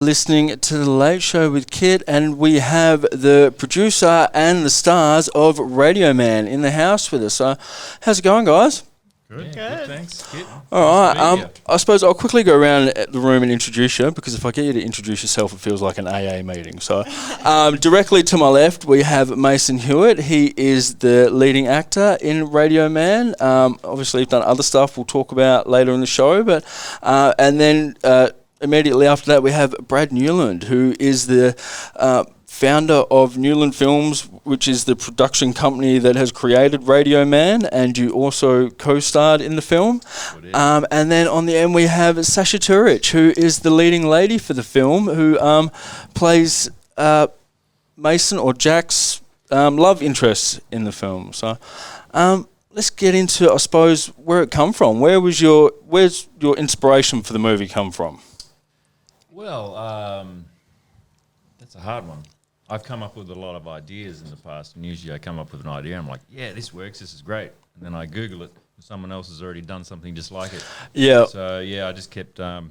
Listening to The Late Show with Kit, and we have the producer and the stars of Radio Man in the house with us. So, how's it going, guys? Good, thanks. Kit. All right, I suppose I'll quickly go around the room and introduce you, because if I get you to introduce yourself, it feels like an AA meeting. So, directly to my left, we have Mason Hewitt. He is the leading actor in Radio Man. Obviously, you've done other stuff we'll talk about later in the show, but and then immediately after that, we have Brad Newland, who is the founder of Newland Films, which is the production company that has created Radio Man, and you also co-starred in the film. And then on the end, we have Sasha Turich, who is the leading lady for the film, who plays Mason or Jack's love interest in the film. So let's get into, I suppose, where it come from. Where's your inspiration for the movie come from? Well, that's a hard one. I've come up with a lot of ideas in the past, and usually I come up with an idea, and I'm like, yeah, this works, this is great. And then I Google it, and someone else has already done something just like it. Yeah. So, yeah, I just kept... I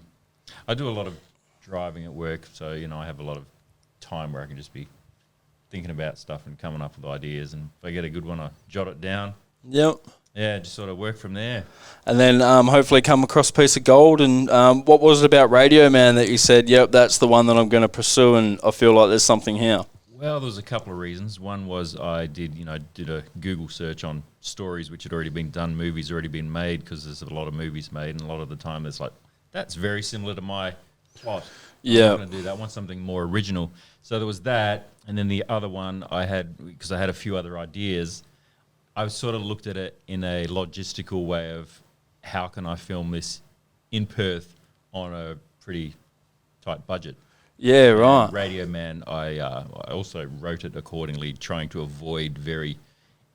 do a lot of driving at work, so, I have a lot of time where I can just be thinking about stuff and coming up with ideas, and if I get a good one, I jot it down. Yep. Yeah, just sort of work from there. And then hopefully come across a piece of gold. And what was it about Radio Man that you said, yep, that's the one that I'm going to pursue, and I feel like there's something here? Well, there was a couple of reasons. One was I did a Google search on stories which had already been done, movies already been made, because there's a lot of movies made, and a lot of the time it's like, that's very similar to my plot. Yeah. I'm going to do that. I want something more original. So there was that. And then the other one I had, because I had a few other ideas, I sort of looked at it in a logistical way of how can I film this in Perth on a pretty tight budget. Yeah, right. And Radio Man, I also wrote it accordingly, trying to avoid very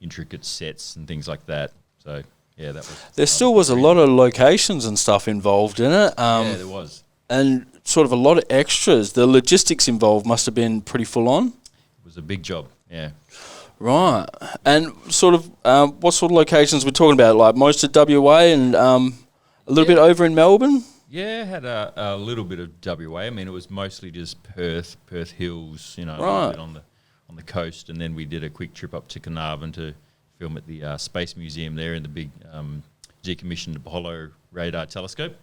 intricate sets and things like that. So, yeah, that was... There still was a lot of locations and stuff involved in it. Yeah, there was. And sort of a lot of extras. The logistics involved must have been pretty full on. It was a big job, yeah. Right. And sort of, what sort of locations we're talking about? Like most of WA and a little bit over in Melbourne? Yeah, had a little bit of WA. I mean, it was mostly just Perth Hills, a Right. little bit on the coast. And then we did a quick trip up to Carnarvon to film at the Space Museum there in the big decommissioned Apollo radar telescope.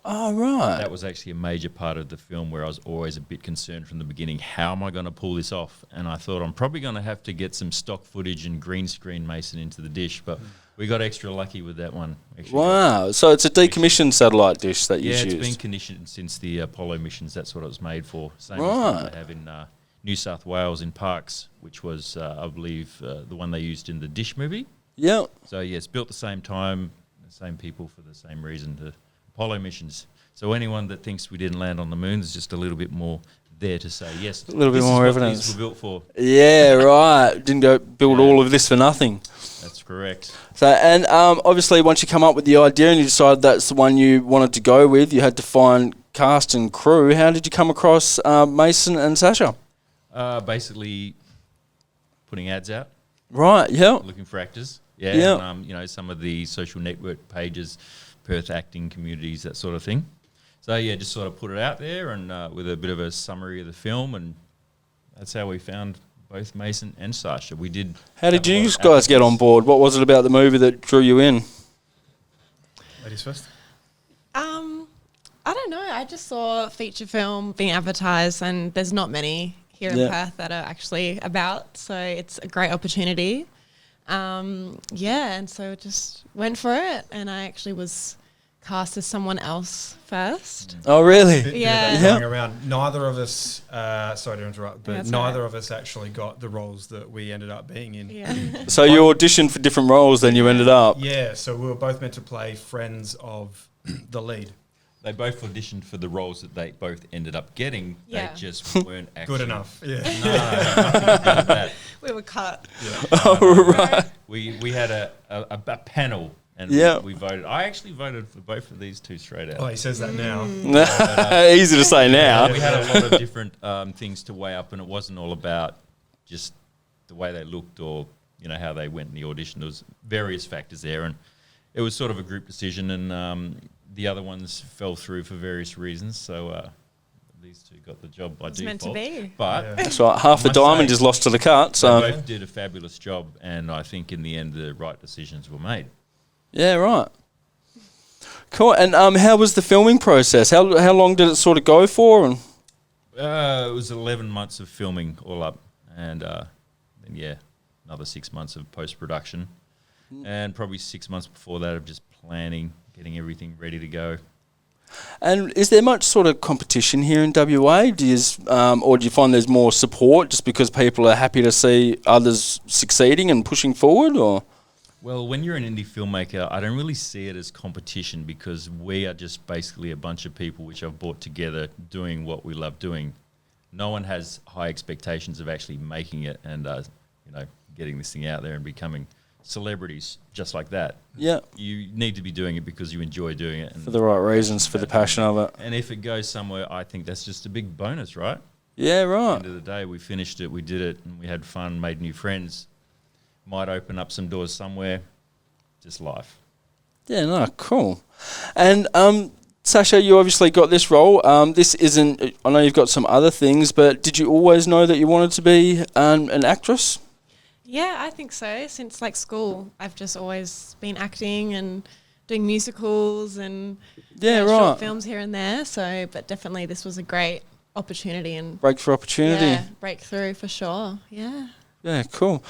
Oh, right. That was actually a major part of the film where I was always a bit concerned from the beginning, how am I going to pull this off? And I thought I'm probably going to have to get some stock footage and green screen Mason into the dish, but we got extra lucky with that one. Wow. So it's a decommissioned satellite dish that you used. Yeah, it's been conditioned since the Apollo missions. That's what it was made for. Same as what they have in New South Wales in Parkes, which was, I believe, the one they used in the Dish movie. Yeah. So, yeah, it's built the same time, the same people for the same reason, the Apollo missions. So anyone that thinks we didn't land on the moon is just a little bit more there to say, yes, a little bit more evidence. These were built for. Yeah, right. Didn't go build all of this for nothing. That's correct. So, and obviously once you come up with the idea and you decided that's the one you wanted to go with, you had to find cast and crew. How did you come across Mason and Sasha? Basically putting ads out. Right, yeah. Looking for actors. Yeah. Yeah. And, some of the social network pages, Perth acting communities, that sort of thing. So, yeah, just sort of put it out there and with a bit of a summary of the film, and that's how we found both Mason and Sasha. We did. How did you guys get on board? What was it about the movie that drew you in? Ladies first. I don't know. I just saw a feature film being advertised, and there's not many here in Perth that are actually about, so it's a great opportunity. And so just went for it, and I actually was cast as someone else first. Oh, really? Yeah. Going around. Neither of us, sorry to interrupt, but That's neither right. of us actually got the roles that we ended up being in. Yeah. So you auditioned for different roles, then you ended up. Yeah, so we were both meant to play friends of the lead. They both auditioned for the roles that they both ended up getting. Yeah. They just weren't actually... Good enough. Yeah. No, nothing to do with that. We were cut. Oh, right. We had a panel, and we voted. I actually voted for both of these two straight out. Oh, he says that now. Easy to say now. We had a lot of different things to weigh up, and it wasn't all about just the way they looked or how they went in the audition. There was various factors there, and it was sort of a group decision, and the other ones fell through for various reasons. So these two got the job by It's default. meant to be. But So half the must diamond say- is lost to the cut. they So both did a fabulous job, and I think in the end the right decisions were made. yeah, right. Cool. And how was the filming process? How long did it sort of go for? And It was 11 months of filming all up, and then another 6 months of post-production, and probably 6 months before that of just planning, getting everything ready to go. And is there much sort of competition here in WA? Or do you find there's more support just because people are happy to see others succeeding and pushing forward? Or Well, when you're an indie filmmaker, I don't really see it as competition because we are just basically a bunch of people which have brought together doing what we love doing. No one has high expectations of actually making it and getting this thing out there and becoming celebrities just like that. yeah, You need to be doing it because you enjoy doing it. And for the right reasons, for the passion of it. And if it goes somewhere, I think that's just a big bonus, right? Yeah, At the right. end of the day, we finished it, we did it, and we had fun, made new friends. Might open up some doors somewhere. Just life. Yeah, no, cool. And Sasha, you obviously got this role. This isn't. I know you've got some other things, but did you always know that you wanted to be an actress? Yeah, I think so. Since like school, I've just always been acting and doing musicals and Yeah, short right. films here and there. So, but definitely this was a great opportunity and Breakthrough opportunity. yeah, breakthrough for sure. Yeah. Yeah, cool.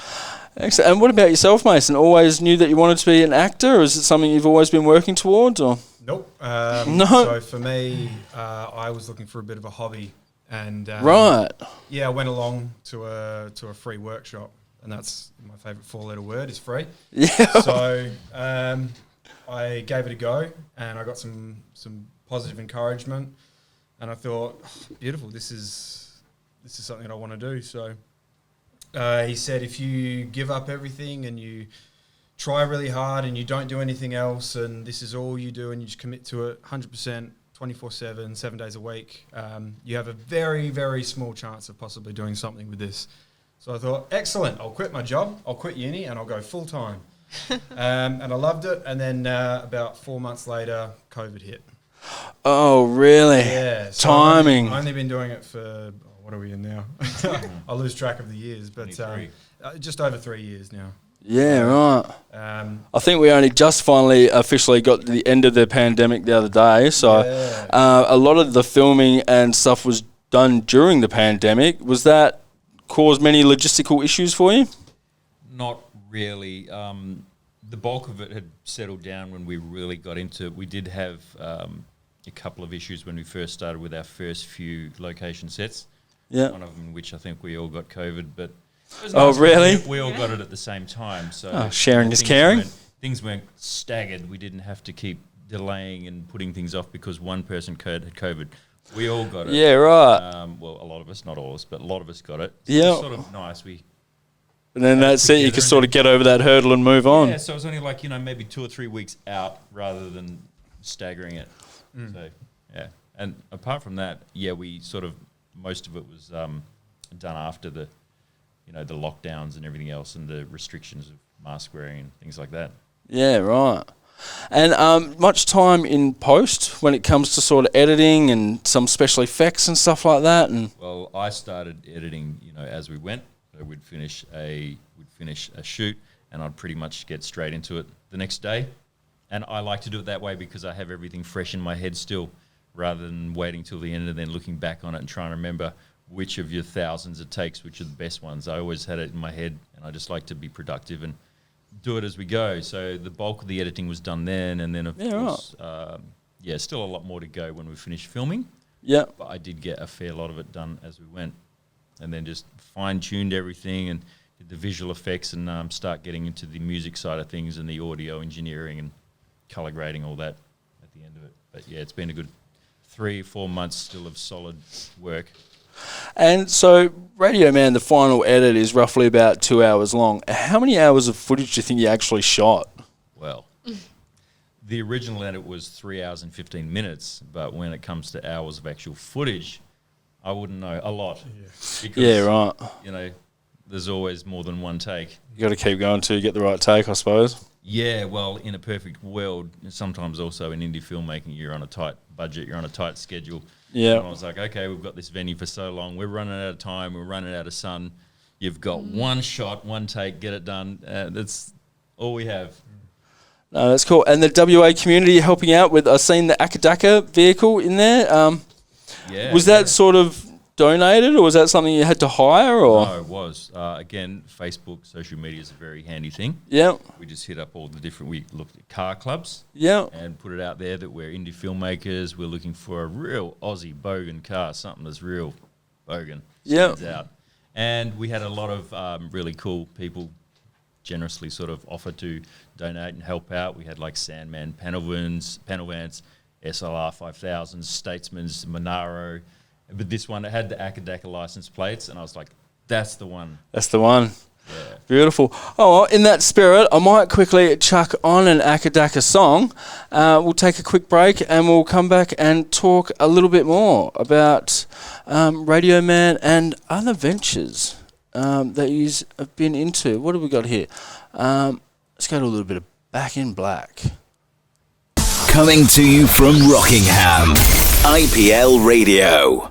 Excellent. And what about yourself, Mason? Always knew that you wanted to be an actor, or is it something you've always been working towards? Or Nope. No. So for me, I was looking for a bit of a hobby, and right. yeah, I went along to a free workshop, and that's my favourite four-letter word is free. Yeah. So I gave it a go, and I got some positive encouragement, and I thought, oh, beautiful, this is something that I want to do. So he said, if you give up everything and you try really hard and you don't do anything else, and this is all you do, and you just commit to it 100%, 24/7, 7 days a week, you have a very, very small chance of possibly doing something with this. So I thought, excellent, I'll quit my job, I'll quit uni, and I'll go full time. And I loved it. And then about 4 months later, COVID hit. Oh, really? Yeah. So Timing. I've only been doing it for, what are we in now? I lose track of the years, but 23. Just over 3 years now. Yeah, right. I think we only just finally officially got to the end of the pandemic the other day. So Yeah. a lot of the filming and stuff was done during the pandemic. Was that cause many logistical issues for you? Not really. The bulk of it had settled down when we really got into it. We did have a couple of issues when we first started with our first few location sets. Yeah. One of them, which I think we all got COVID, but it was Oh, nice really? We all got it at the same time. So Oh, sharing is things caring. Things weren't staggered. We didn't have to keep delaying and putting things off because one person had COVID. We all got it. Yeah, right. Well, a lot of us, not all of us, but a lot of us got it. So Yeah. It's sort of nice. And then that's it. You together can and sort of get over that hurdle and move on. Yeah, so it was only like, maybe 2 or 3 weeks out rather than staggering it. So, yeah. And apart from that, yeah, we sort of, most of it was done after the lockdowns and everything else and the restrictions of mask wearing and things like that. Yeah, right. And much time in post when it comes to sort of editing and some special effects and stuff like that. And Well, I started editing, as we went. So we'd finish a shoot, and I'd pretty much get straight into it the next day. And I like to do it that way because I have everything fresh in my head still, rather than waiting till the end and then looking back on it and trying to remember which of your thousands it takes, which are the best ones. I always had it in my head, and I just like to be productive and do it as we go. So the bulk of the editing was done then, and then of course, still a lot more to go when we finished filming. yeah, But I did get a fair lot of it done as we went, and then just fine-tuned everything and did the visual effects and start getting into the music side of things and the audio engineering and colour grading, all that at the end of it. But yeah, it's been a good 3-4 months still of solid work. And so Radio Man, the final edit is roughly about 2 hours long. How many hours of footage do you think you actually shot? Well, the original edit was 3 hours and 15 minutes, but when it comes to hours of actual footage, I wouldn't know. A lot. Because, Yeah, right. there's always more than one take. You got to keep going to get the right take, I suppose. Yeah, well, in a perfect world, sometimes also in indie filmmaking, you're on a tight budget, you're on a tight schedule. Yeah. And I was like, okay, we've got this venue for so long. We're running out of time. We're running out of sun. You've got one shot, one take, get it done. That's all we have. No, that's cool. And the WA community helping out with, I've seen the Akadaka vehicle in there. Was that sort of donated, or was that something you had to hire? Or No, it was. Again, Facebook, social media is a very handy thing. Yeah. We just hit up all the different, we looked at car clubs. Yeah. And put it out there that we're indie filmmakers. We're looking for a real Aussie bogan car, something that's real bogan. Yeah. Stands out. And we had a lot of really cool people generously sort of offer to donate and help out. We had like Sandman panel vans, SLR 5000s, Statesman's, Monaro. But this one, it had the Akadaka license plates, and I was like, that's the one. That's the one. Yeah. Beautiful. Oh, well, in that spirit, I might quickly chuck on an Akadaka song. We'll take a quick break and we'll come back and talk a little bit more about Radio Man and other ventures that you've been into. What have we got here? Let's go to a little bit of Back in Black. Coming to you from Rockingham, IPL Radio.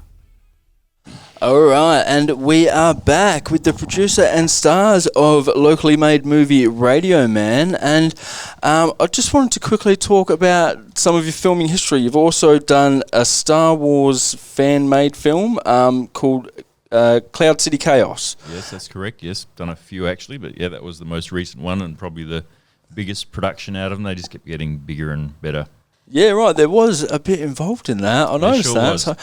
All right, and we are back with the producer and stars of locally made movie Radio Man, and I just wanted to quickly talk about some of your filming history. You've also done a Star Wars fan-made film called Cloud City Chaos. Yes, that's correct. Yes, done a few actually, but yeah, that was the most recent one and probably the biggest production out of them. They just kept getting bigger and better. Yeah, right. There was a bit involved in that. I noticed sure that. was. So,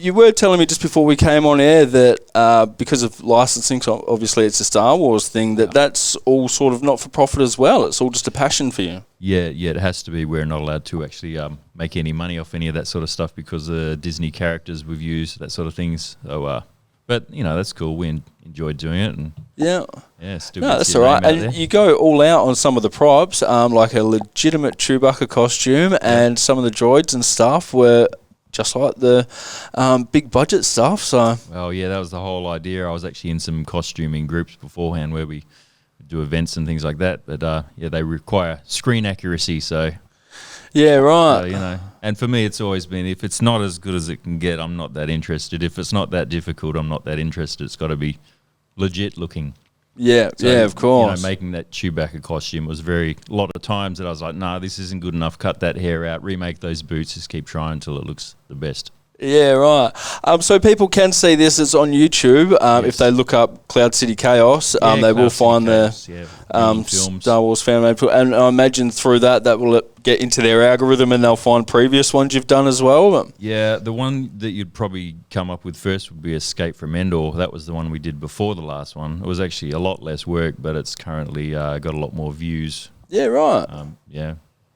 you were telling me just before we came on air that because of licensing, so obviously it's a Star Wars thing, that's all sort of not for profit as well. It's all just a passion for you. Yeah, it has to be. We're not allowed to actually make any money off any of that sort of stuff because the Disney characters we've used, that sort of things. So, but that's cool. We enjoyed doing it, and still. No, that's all right. And you go all out on some of the props, like a legitimate Chewbacca costume, and some of the droids and stuff were just like the big budget stuff. So. Well, yeah, that was the whole idea. I was actually in some costuming groups beforehand where we do events and things like that. But they require screen accuracy, so. Yeah, right. And for me, it's always been, if it's not as good as it can get, I'm not that interested. If it's not that difficult, I'm not that interested. It's got to be legit looking. Yeah, so, of course. Making that Chewbacca costume was a lot of times that I was like, nah, this isn't good enough. Cut that hair out, remake those boots, just keep trying until it looks the best. Yeah, right. So people can see this. It's on YouTube. Yes. If they look up Cloud City Chaos, they will find the Star Wars fan-made film. And I imagine through that will get into their algorithm and they'll find previous ones you've done as well. Yeah, the one that you'd probably come up with first would be Escape from Endor. That was the one we did before the last one. It was actually a lot less work, but it's currently got a lot more views. Yeah, right.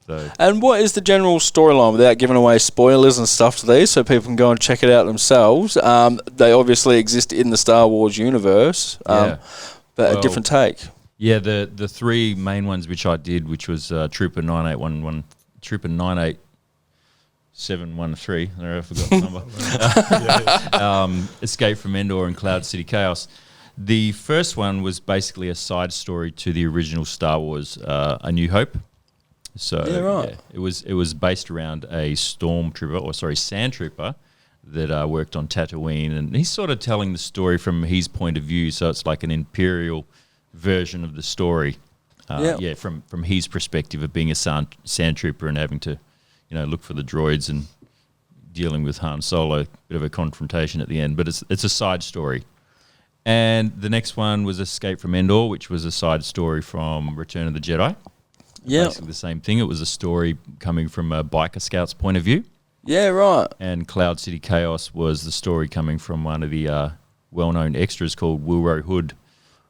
So. And what is the general storyline without giving away spoilers and stuff to these so people can go and check it out themselves? They obviously exist in the Star Wars universe, but a different take. Yeah, the three main ones which I did, which was Trooper 9811, Trooper 98713, I forgot the number, Escape from Endor and Cloud City Chaos. The first one was basically a side story to the original Star Wars A New Hope. So it was based around a sand trooper that worked on Tatooine, and he's sort of telling the story from his point of view. So it's like an Imperial version of the story. From his perspective of being a sand trooper and having to, look for the droids and dealing with Han Solo. Bit of a confrontation at the end, but it's a side story. And the next one was Escape from Endor, which was a side story from Return of the Jedi. Yeah, basically the same thing. It was a story coming from a biker scout's point of view. Yeah, right. And Cloud City Chaos was the story coming from one of the well-known extras called Wilro Hood,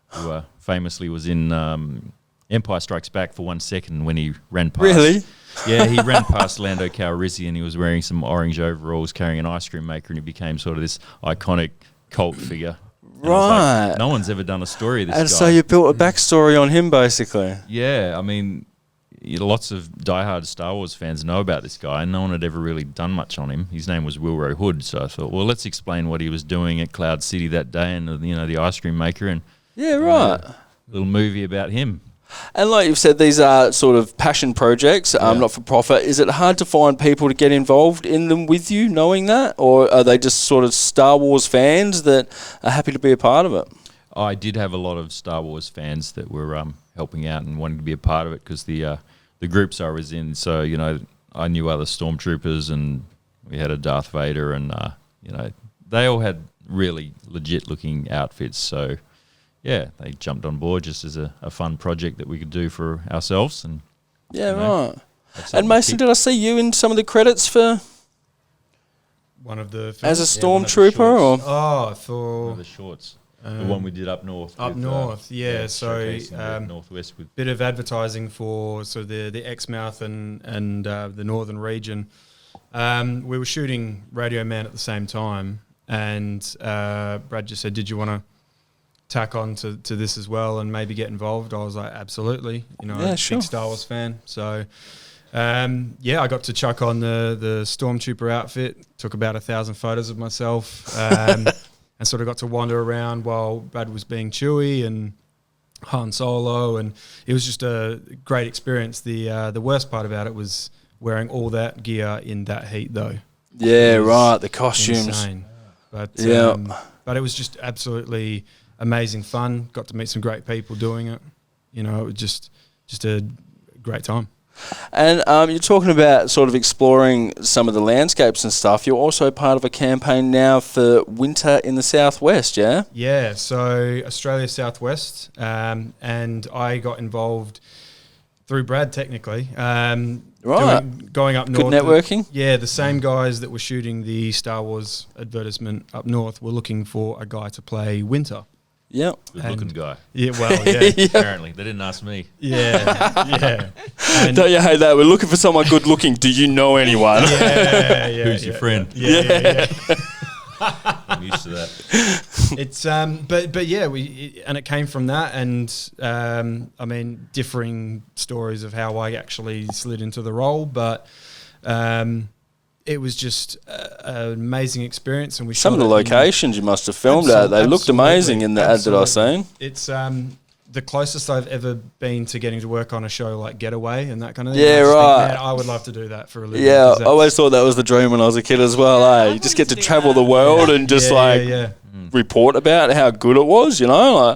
who famously was in Empire Strikes Back for 1 second when he ran past. Really? Yeah, he ran past Lando Calrissian. He was wearing some orange overalls, carrying an ice cream maker, and he became sort of this iconic cult figure. Right. Like, no one's ever done a story of this guy. And so you built a backstory on him, basically. Yeah, I mean, lots of diehard Star Wars fans know about this guy, and no one had ever really done much on him. His name was Wilro Hood, so I thought, well, let's explain what he was doing at Cloud City that day, and the ice cream maker, and right, a little movie about him. And like you've said, these are sort of passion projects, not for profit. Is it hard to find people to get involved in them with you, knowing that? Or are they just sort of Star Wars fans that are happy to be a part of it? I did have a lot of Star Wars fans that were helping out and wanting to be a part of it because the groups I was in, so, you know, I knew other stormtroopers and we had a Darth Vader and, you know, they all had really legit-looking outfits, so... Yeah, they jumped on board just as a fun project that we could do for ourselves. And right. And Mason, did I see you in some of the credits for one of the films? As a stormtrooper, or for one of the shorts, the one we did up north. Up north, so northwest with bit of advertising for sort of the Exmouth and the northern region. We were shooting Radio Man at the same time, and Brad just said, "Did you want to tack on to this as well and maybe get involved?" I was like, absolutely. You know, I'm a big Star Wars fan. So, I got to chuck on the Stormtrooper outfit, took about 1,000 photos of myself, and sort of got to wander around while Brad was being Chewie and Han Solo, and it was just a great experience. The worst part about it was wearing all that gear in that heat, though. Yeah, right, the costumes. Insane. But, but it was just absolutely... amazing fun. Got to meet some great people doing it. You know, it was just a great time. And you're talking about sort of exploring some of the landscapes and stuff. You're also part of a campaign now for winter in the southwest, yeah? Yeah, so Australia Southwest, and I got involved through Brad, technically. Going up north. Good networking? The same guys that were shooting the Star Wars advertisement up north were looking for a guy to play Winter. Yep. Good-looking guy. Yeah, well, yeah. Apparently. They didn't ask me. Yeah. And don't you hate that? We're looking for someone good-looking. Do you know anyone? Yeah. Who's your friend? Yeah. I'm used to that. It's it came from that, and I mean, differing stories of how I actually slid into the role, but it was just an amazing experience, and we some shot of the locations you must have filmed at. They looked amazing in the ad that I seen. It's the closest I've ever been to getting to work on a show like Getaway and that kind of thing. Yeah, right. Think, man, I would love to do that for a living. Yeah, I always thought that was the dream when I was a kid as well. You just get to travel the world and just report about how good it was, you know.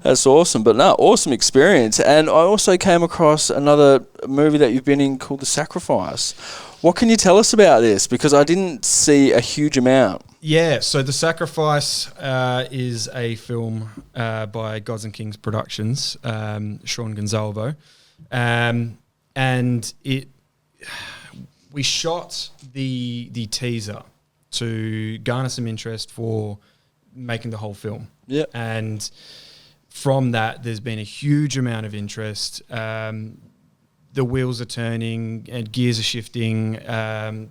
That's awesome. But no, awesome experience. And I also came across another movie that you've been in called The Sacrifice. What can you tell us about this? Because I didn't see a huge amount. Yeah, so The Sacrifice is a film by Gods and Kings Productions, Sean Gonzalvo. And we shot the teaser to garner some interest for making the whole film. Yeah. And from that, there's been a huge amount of interest. The wheels are turning and gears are shifting,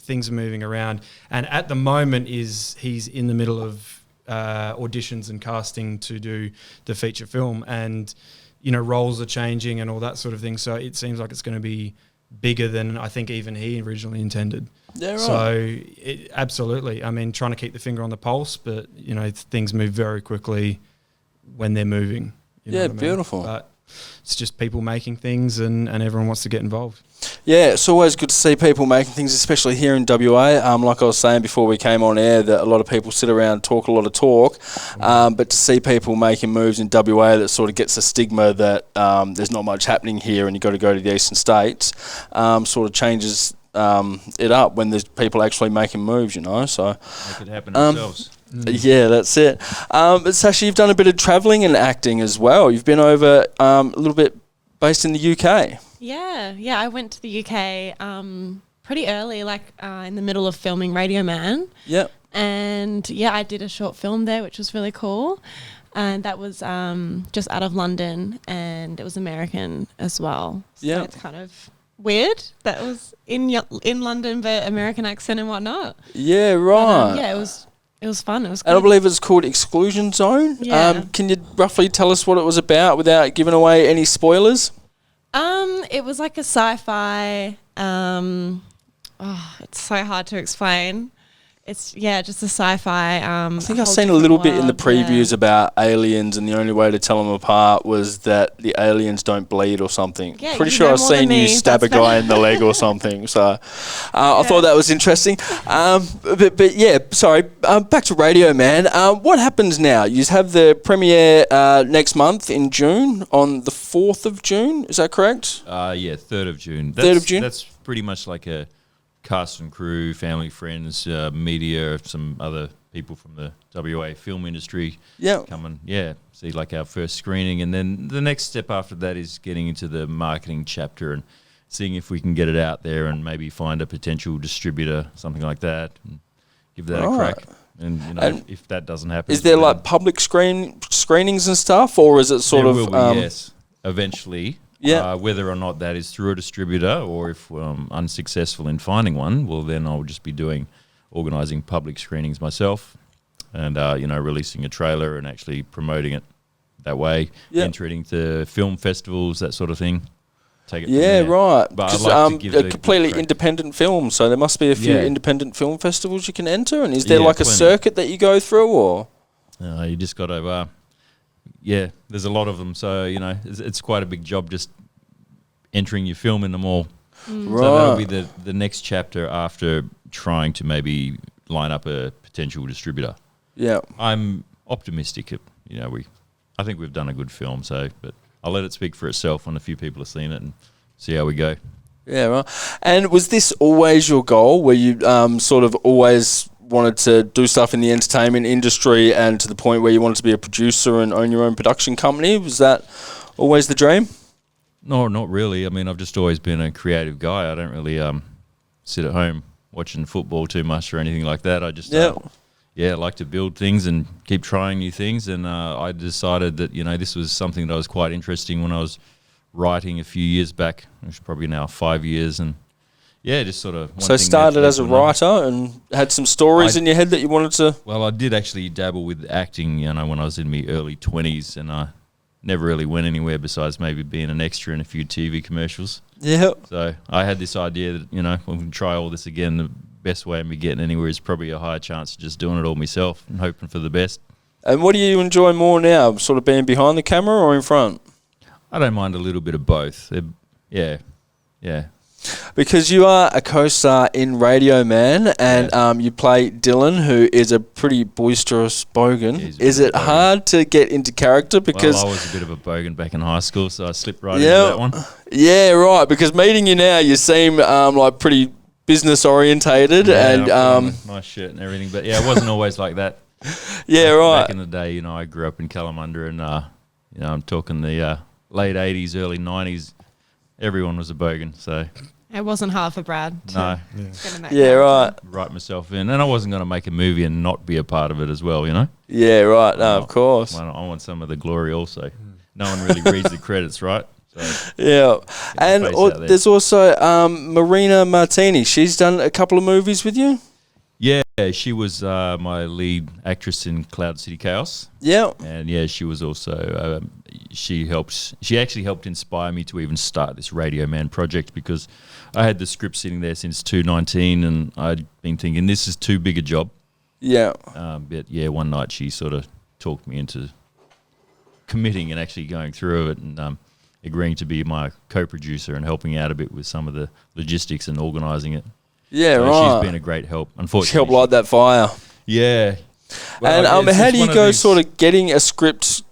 things are moving around. And at the moment he's in the middle of auditions and casting to do the feature film, and, you know, roles are changing and all that sort of thing. So it seems like it's going to be bigger than I think even he originally intended. Yeah, right. So absolutely. I mean, trying to keep the finger on the pulse, but, you know, things move very quickly when they're moving. You know what I mean? Beautiful. But it's just people making things, and everyone wants to get involved. Yeah, it's always good to see people making things, especially here in WA. Like I was saying before we came on air, that a lot of people sit around, talk a lot of talk, but to see people making moves in WA, that sort of gets the stigma that there's not much happening here and you've got to go to the eastern states, sort of changes it up when there's people actually making moves, you know. So make it happen themselves. Yeah, that's it. But Sasha, you've done a bit of travelling and acting as well. You've been over a little bit based in the UK. Yeah. I went to the UK pretty early, like in the middle of filming Radio Man. Yep. And I did a short film there, which was really cool. And that was just out of London, and it was American as well. So yeah, it's kind of weird that was in London, but American accent and whatnot. Yeah, right. But, it was fun. It was good. And I believe it's called Exclusion Zone. Yeah. Can you roughly tell us what it was about without giving away any spoilers? It was like a sci-fi. It's so hard to explain. it's just a sci-fi. I think I've seen a little bit in the previews about aliens, and the only way to tell them apart was that the aliens don't bleed or something. Yeah, pretty sure I've seen you stab a guy in the leg or something. So I thought that was interesting. But yeah, sorry. Back to radio, man. What happens now? You have the premiere next month in June, on the 4th of June. Is that correct? 3rd of June. 3rd of June? That's pretty much like a cast and crew, family, friends, media, some other people from the WA film industry come and see like our first screening. And then the next step after that is getting into the marketing chapter and seeing if we can get it out there and maybe find a potential distributor, something like that, and give that a crack. And and if that doesn't happen, is there like public screenings and stuff, or is it sort of? There will be, yes, eventually. Whether or not that is through a distributor or if unsuccessful in finding one, well, then I'll just be organising public screenings myself and, releasing a trailer and actually promoting it that way, entering to film festivals, that sort of thing. Take it from there. Right. But I'd like to give a completely independent film, so there must be a few independent film festivals you can enter. And is there like plenty. A circuit that you go through, or? You just got to... there's a lot of them, so it's quite a big job just entering your film in them all. Right. So that'll be the next chapter after trying to maybe line up a potential distributor. Yeah, I'm optimistic. I think we've done a good film, but I'll let it speak for itself when a few people have seen it and see how we go. Yeah, right. And was this always your goal? Were you sort of always wanted to do stuff in the entertainment industry, and to the point where you wanted to be a producer and own your own production company? Was that always the dream? No, not really. I mean, I've just always been a creative guy. I don't really sit at home watching football too much or anything like that. I just like to build things and keep trying new things. And I decided that this was something that was quite interesting when I was writing a few years back, which is probably now 5 years, and just sort of... So started as a writer and had some stories in your head that you wanted to... Well, I did actually dabble with acting, when I was in my early 20s, and I never really went anywhere besides maybe being an extra in a few TV commercials. Yeah. So I had this idea that, when we try all this again, the best way of me getting anywhere is probably a higher chance of just doing it all myself and hoping for the best. And what do you enjoy more now, sort of being behind the camera or in front? I don't mind a little bit of both. Yeah. Because you are a co-star in Radio Man, and you play Dylan, who is a pretty boisterous bogan. Is it hard to get into character? Because I was a bit of a bogan back in high school, so I slipped right into that one. Yeah, right. Because meeting you now, you seem like pretty business orientated, and nice shirt and everything. But it wasn't always like that. Yeah, right. Back in the day, I grew up in Kalamunda, and I'm talking the late 80s, early 90s. Everyone was a bogan, so... It wasn't hard for Brad. No. Yeah, right. Write myself in. And I wasn't going to make a movie and not be a part of it as well, Yeah, right. No, of course. I want some of the glory also. No one really reads the credits, right? So yeah. And there's also Marina Martini. She's done a couple of movies with you? Yeah, she was my lead actress in Cloud City Chaos. Yeah. And she was also... She actually helped inspire me to even start this Radio Man project, because I had the script sitting there since 2019, and I'd been thinking, this is too big a job. Yeah. But one night she sort of talked me into committing and actually going through it, and agreeing to be my co-producer and helping out a bit with some of the logistics and organising it. Yeah, so right. She's been a great help. Unfortunately, she helped light that fire. Yeah. Well, and how do you go sort of getting a script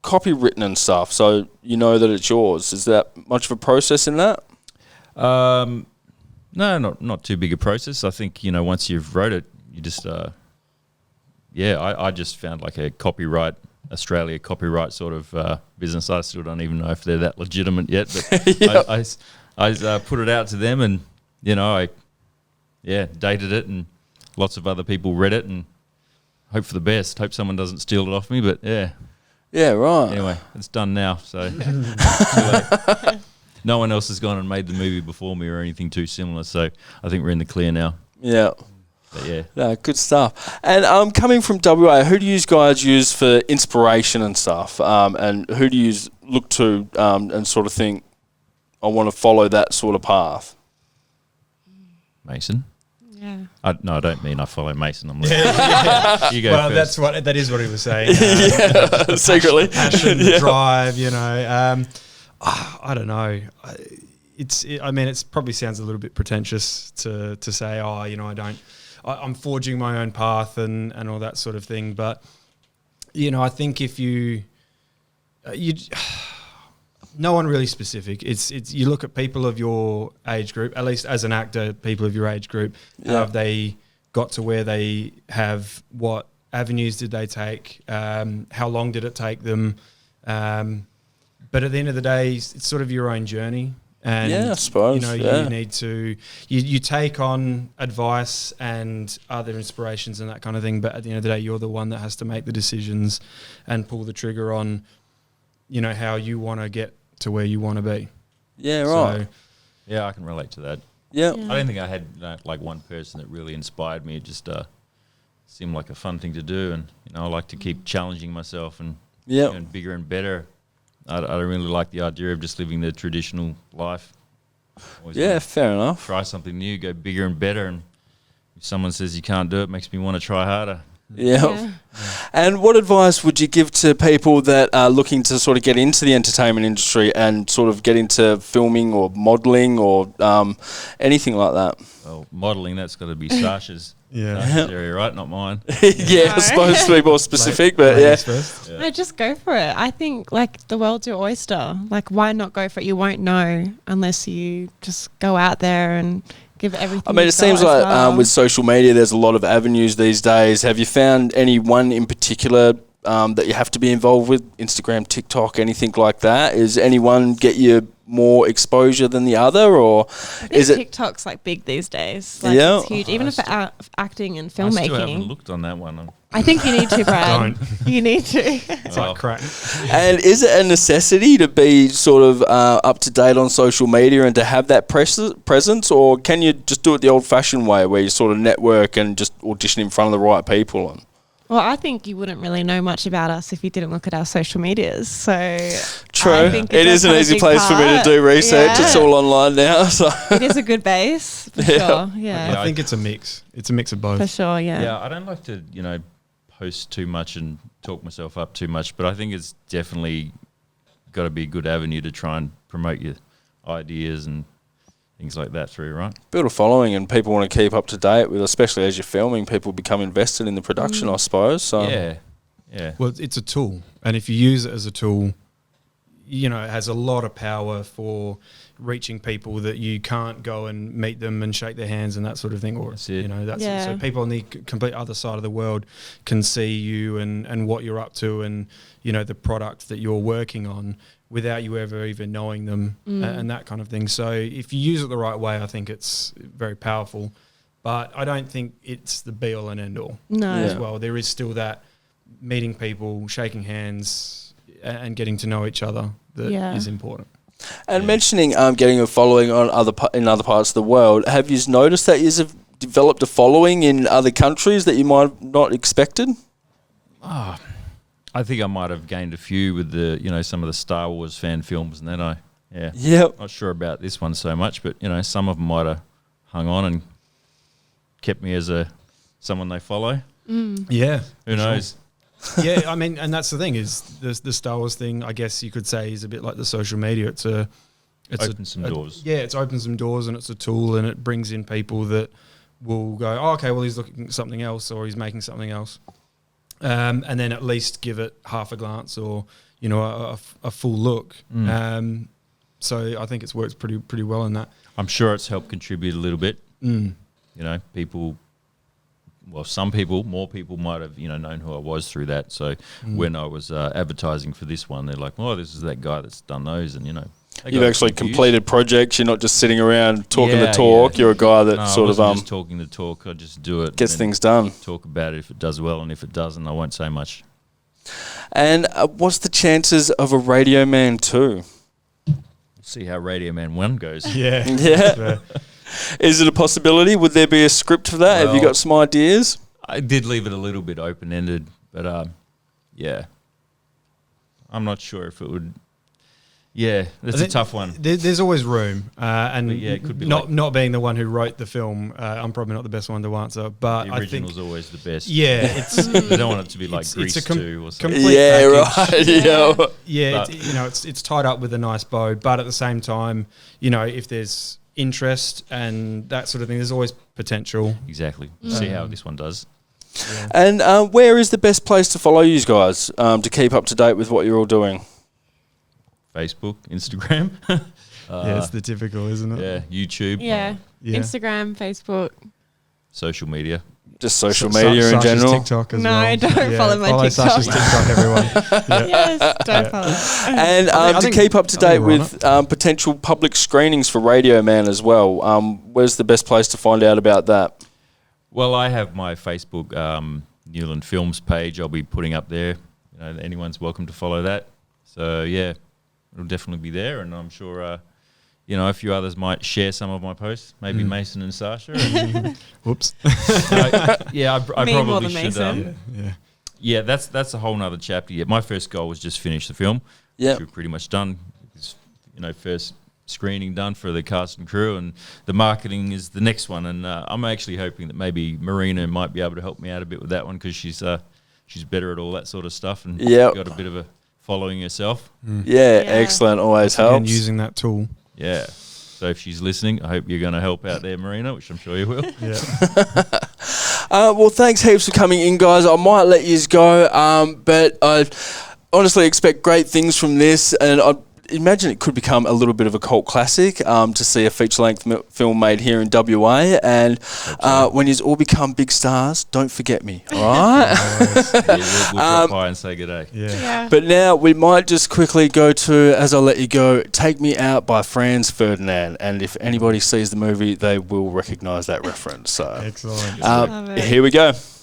copywritten and stuff, so you know that it's yours? Is that much of a process in that? No, not too big a process. I think, once you've wrote it, you just, I just found like a copyright sort of business. I still don't even know if they're that legitimate yet, but I put it out to them, and, I dated it, and lots of other people read it, and hope for the best. Hope someone doesn't steal it off me, but Yeah, right. Anyway, it's done now, so no one else has gone and made the movie before me or anything too similar, so I think we're in the clear now. Yeah. But yeah. No, good stuff. And coming from WA, who do you guys use for inspiration and stuff? And who do you look to and sort of think, I want to follow that sort of path? Mason? Yeah. Yeah. No, I don't mean I follow Mason. I'm like, you go Well, first. that is what he was saying. Secretly. Passion, the drive, you know. I don't know. It probably sounds a little bit pretentious to say, I'm forging my own path and all that sort of thing. But, I think if you no one really specific. It's you look at people of your age group, at least as an actor, people of your age group, how have they got to where they have? What avenues did they take? How long did it take them? But at the end of the day, it's sort of your own journey. And I suppose. You need to you take on advice and other inspirations and that kind of thing. But at the end of the day, you're the one that has to make the decisions and pull the trigger on, how you want to get to where you want to be. Yeah, right. So, yeah, I can relate to that. Yeah. I don't think I had one person that really inspired me. It just seemed like a fun thing to do, and I like to keep challenging myself and getting bigger and better. I don't really like the idea of just living the traditional life. Always fair enough. Try something new, go bigger and better, and if someone says you can't do it, makes me want to try harder. Yeah. And what advice would you give to people that are looking to sort of get into the entertainment industry and sort of get into filming or modelling or anything like that? Well, modelling, that's got to be Sasha's area, right? Not mine. I suppose to be more specific, but first. No, just go for it. I think the world's your oyster. Why not go for it? You won't know unless you just go out there and give everything. I mean, it seems like with social media, there's a lot of avenues these days. Have you found any one in particular that you have to be involved with? Instagram, TikTok, anything like that? Is anyone get you more exposure than the other, or is it TikTok's big these days? it's huge, even for acting and I still haven't filmmaking. looked on that one. I think you need to, Brad. You need to. It's like crack. And is it a necessity to be sort of up to date on social media and to have that presence, or can you just do it the old-fashioned way, where you sort of network and just audition in front of the right people? And Well, I think you wouldn't really know much about us if you didn't look at our social medias. So true, I think it is an easy place for me to do research. Yeah. It's all online now, so It is a good base for sure. Yeah, I think it's a mix. It's a mix of both. for sure. Yeah, I don't like to, post too much and talk myself up too much, but I think it's definitely got to be a good avenue to try and promote your ideas and things like that through, right? build a following, and people want to keep up to date with, especially as you're filming. People become invested in the production, I suppose. So Yeah. Well, it's a tool, and if you use it as a tool, it has a lot of power for reaching people that you can't go and meet them and shake their hands and that sort of thing. Or That's it. so people on the complete other side of the world can see you and what you're up to, and the product that you're working on without you ever even knowing them and that kind of thing. So if you use it the right way, I think it's very powerful. But I don't think it's the be all and end all. No. As well, there is still that meeting people, shaking hands, and getting to know each other that is important. And mentioning getting a following on in other parts of the world, have you noticed that you've developed a following in other countries that you might have not expected? I think I might have gained a few with the, some of the Star Wars fan films, and then Yep. not sure about this one so much, but some of them might have hung on and kept me as someone they follow. Yeah. Who knows? Yeah, I mean, and that's the thing is the Star Wars thing, I guess you could say, is a bit like the social media. It's Opened some doors. Yeah, it's opened some doors, and it's a tool, and it brings in people that will go, oh, okay, well, he's looking at something else, or he's making something else. And then at least give it half a glance or, a full look. So I think it's worked pretty well in that. I'm sure it's helped contribute a little bit. People... Well, more people might have, known who I was through that. So when I was advertising for this one, they're like, "Oh, this is that guy that's done those," and You've actually completed projects. You're not just sitting around talking the talk. You're a guy that I wasn't just talking the talk. I just do it. Gets things done. Talk about it if it does well, and if it doesn't, I won't say much. And what's the chances of a Radio Man 2? See how Radio Man 1 goes. Yeah. Yeah. Is it a possibility? Would there be a script for that? Have you got some ideas? I did leave it a little bit open-ended, but I'm not sure if it would. Yeah, that's a tough one. There's always room, and But yeah, it could be not being the one who wrote the film. I'm probably not the best one to answer, but The I original's think always the best. yeah, it's You don't want it to be like It's Grease a 2 or something. complete Yeah, package. right. Yeah. Yeah, But- it's tied up with a nice bow, but at the same time, if there's interest and that sort of thing, there's always potential. Exactly. See how this one does. Yeah. And where is the best place to follow you guys to keep up to date with what you're all doing? Facebook, Instagram. Yeah, it's the typical, isn't it? Yeah, YouTube. Yeah. Yeah. Instagram, Facebook. Social media. Just social Sa- media in Sasha's general. TikTok as No, well. don't follow my follow TikTok. Sasha's TikTok, everyone. Yeah. Yes, don't follow that. And I to think- keep up to I think date we're on with potential public screenings for Radio Man as well, where's the best place to find out about that? Well, I have my Facebook Newland Films page. I'll be putting up there. Anyone's welcome to follow that. So yeah, it'll definitely be there, and I'm sure a few others might share some of my posts. Maybe Mason and Sasha. And Whoops. yeah, I Me more probably than should. Mason. Yeah. Yeah, that's a whole nother chapter. Yeah, my first goal was just finish the film. Yeah. Which we're pretty much done. It's, first screening done for the cast and crew, and the marketing is the next one. And I'm actually hoping that maybe Marina might be able to help me out a bit with that one, because she's better at all that sort of stuff, and Yep. got a bit of a following herself. Yeah, excellent. Always And helps. using that tool. Yeah. So if she's listening, I hope you're going to help out there, Marina, which I'm sure you will. Yeah. Well, thanks heaps for coming in, guys. I might let yous go, but I honestly expect great things from this, and I imagine it could become a little bit of a cult classic to see a feature-length film made here in WA. And when yous all become big stars, don't forget me, all right? Yeah, we'll drop by and say good day. Yeah. But now we might just quickly go to, as I let you go, Take Me Out by Franz Ferdinand. And if anybody sees the movie, they will recognise that reference. So Excellent. Love it. here we go.